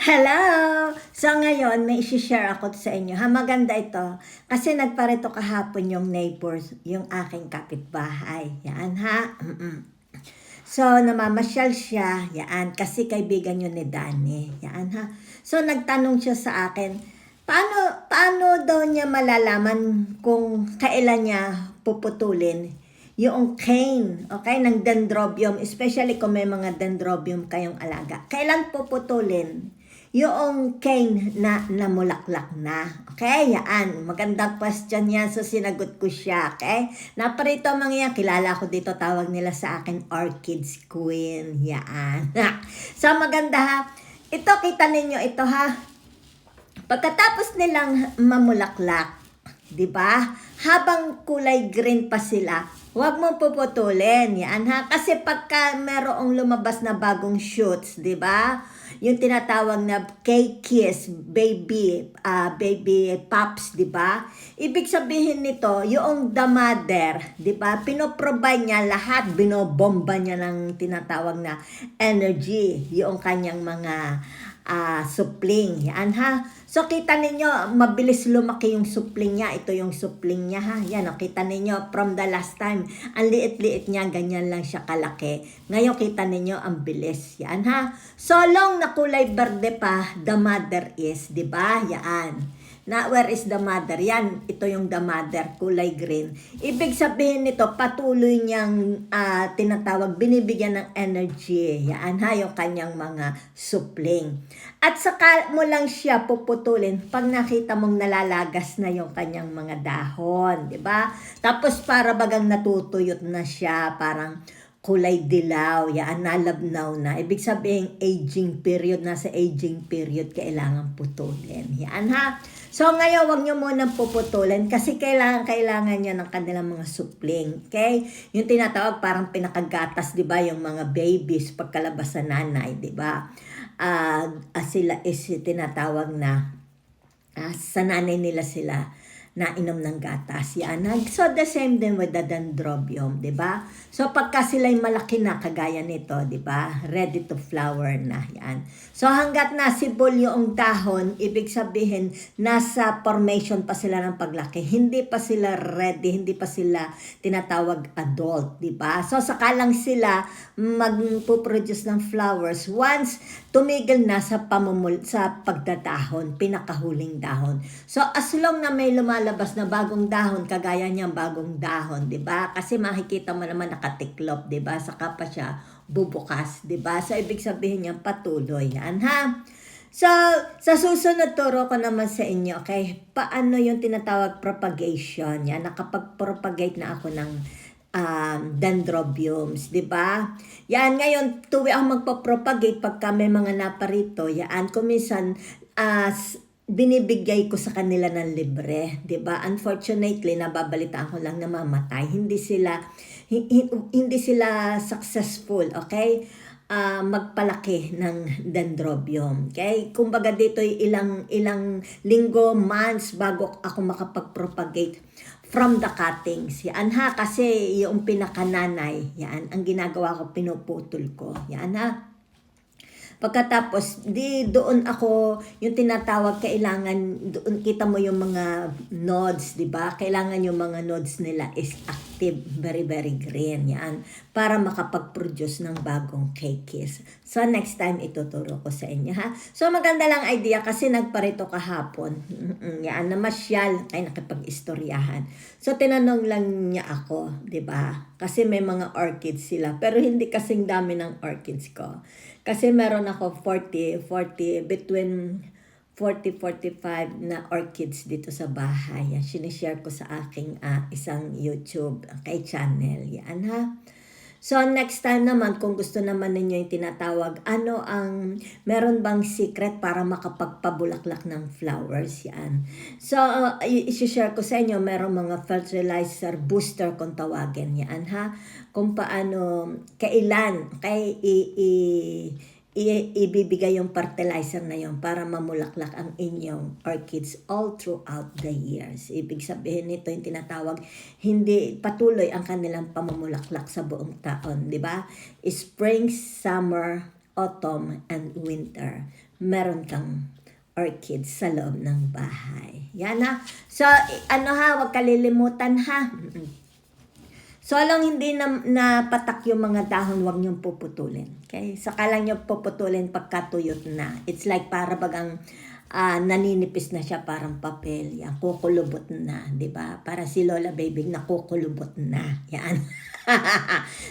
Hello! So ngayon, may isi-share ako sa inyo. Maganda ito. Kasi nagparito kahapon yung neighbors, yung aking kapitbahay. Yan ha. So, namamasyal siya. Yan. Kasi kaibigan yun ni Danny. Yan ha. So, nagtanong siya sa akin, paano daw niya malalaman kung kailan niya puputulin yung cane, okay, ng dendrobium, especially kung may mga dendrobium kayong alaga. Kailan puputulin yung cane na namulaklak na? Okay, yan. Magandang question yan. So, sinagot ko siya, okay? Naparito mga yan. Kilala ko dito. Tawag nila sa akin Orchids Queen. Yan. So, maganda ha. Ito, kita ninyo ito ha. Pagkatapos nilang mamulaklak, 'di ba? Habang kulay green pa sila, huwag mong puputulin. Yan ha. Kasi pagka merong lumabas na bagong shoots, 'di ba? Yung tinatawag na K-kiss, baby pops, 'di ba? Ibig sabihin nito, yung the mother, 'di ba? Pinoprovide niya lahat, binobomba niya ng tinatawag na energy, yung kanyang mga supling. Yan ha. So, kita ninyo, mabilis lumaki yung supling niya. Ito yung supling niya ha. Yan, kita ninyo, from the last time, ang liit-liit niya, ganyan lang siya kalaki. Ngayon, kita ninyo, ang bilis. Yan ha. So, long na kulay berde pa, the mother is, di ba? Yan. Na where is the mother? Yan, ito yung the mother, kulay green. Ibig sabihin nito, patuloy niyang tinatawag, binibigyan ng energy. Yan ha, yung kanyang mga supling. At saka mo lang siya puputulin pag nakita mong nalalagas na yung kanyang mga dahon, di ba? Tapos para bagang natutuyot na siya, parang kulay dilaw, yan, nalabnaw na. Ibig sabihin, aging period, nasa aging period, kailangan putulin. Yan ha. So ngayon, wag nyo munang puputulin kasi kailangan niya ng kanilang mga supling. Okay? Yung tinatawag parang pinakagatas, di ba? Yung mga babies pagkalabas sa nanay, di ba? Sila is tinatawag na sa nanay nila sila nainom ng gatas. Yan. So, the same din with the dendrobium, di ba? So, pagka sila'y malaki na, kagaya nito, di ba? Ready to flower na. Yan. So, hanggat nasibol yung dahon, ibig sabihin, nasa formation pa sila ng paglaki. Hindi pa sila ready, hindi pa sila tinatawag adult, di ba? So, saka lang sila magpo-produce ng flowers once tumigil na sa pagdadahon, pinakahuling dahon. So, as long na may lumalabas na bagong dahon, kagaya niyang bagong dahon, di ba? Kasi makikita mo naman nakatiklop, di ba? Saka pa siya bubukas, di ba? So, ibig sabihin niya patuloy yan, ha? So, sa susunod turo ko naman sa inyo, okay? Paano yung tinatawag propagation? Yan, nakapag-propagate na ako ng dendrobiums, di ba? Yan, ngayon, tuwi ako magpa-propagate pagka may mga naparito. Yan, kuminsan, binibigay ko sa kanila ng libre, 'di ba? Unfortunately, nababalitaan ko lang na mamatay. Hindi sila successful, okay? Magpalaki ng dendrobium, okay? Kumbaga dito ilang linggo, months bago ako makapag-propagate from the cuttings. Yan ha, kasi yung pinakananay, yan, ang ginagawa ko, pinuputol ko. Yan ha. Pagkatapos, doon ako, yung tinatawag, kailangan, doon kita mo yung mga nodes, di ba? Kailangan yung mga nodes nila is active, very, very green, yan. Para makapag-produce ng bagong cakes. So, next time, ituturo ko sa inyo, ha? So, maganda lang idea kasi nagparito kahapon. Yan, namasyal, ay nakipag-istoryahan. So, tinanong lang niya ako, di ba? Kasi may mga orchids sila, pero hindi kasing dami ng orchids ko. Kasi meron ako between 40-45 na orchids dito sa bahay. Yan, sinishare ko sa aking isang YouTube kay channel. Yan ha. So, next time naman, kung gusto naman ninyo yung tinatawag, meron bang secret para makapagpabulaklak ng flowers? Yan. So, isi-share ko sa inyo, meron mga fertilizer booster kung tawagin. Yan ha. Kung paano, kailan, ibibigay yung fertilizer na yun para mamulaklak ang inyong orchids all throughout the years. Ibig sabihin nito yung tinatawag, hindi patuloy ang kanilang pamamulaklak sa buong taon, di ba? Spring, summer, autumn and winter, meron kang orchids sa loob ng bahay. Yan ha. So, huwag kalilimutan ha. So, lang hindi napatak yung mga dahon, huwag niyong puputulin. Okay? Saka lang niyo puputulin pagkatuyot na. It's like para bagang naninipis na siya, parang papel. Yan, kukulubot na, di ba? Para si Lola Baby, nakukulubot na. Yan.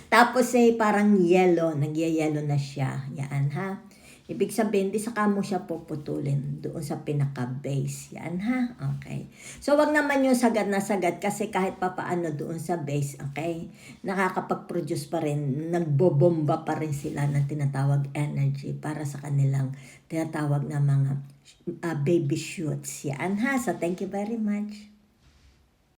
Tapos parang yellow, nagyayelo na siya. Yan ha. Ibig sabihin, di saka mo siya puputulin doon sa pinaka-base. Yan ha. Okay. So, wag naman yung sagad na sagad kasi kahit papaano doon sa base, okay, nakakapag-produce pa rin, nagbobomba pa rin sila ng tinatawag energy para sa kanilang tinatawag na mga baby shoots. Yan ha. So, thank you very much.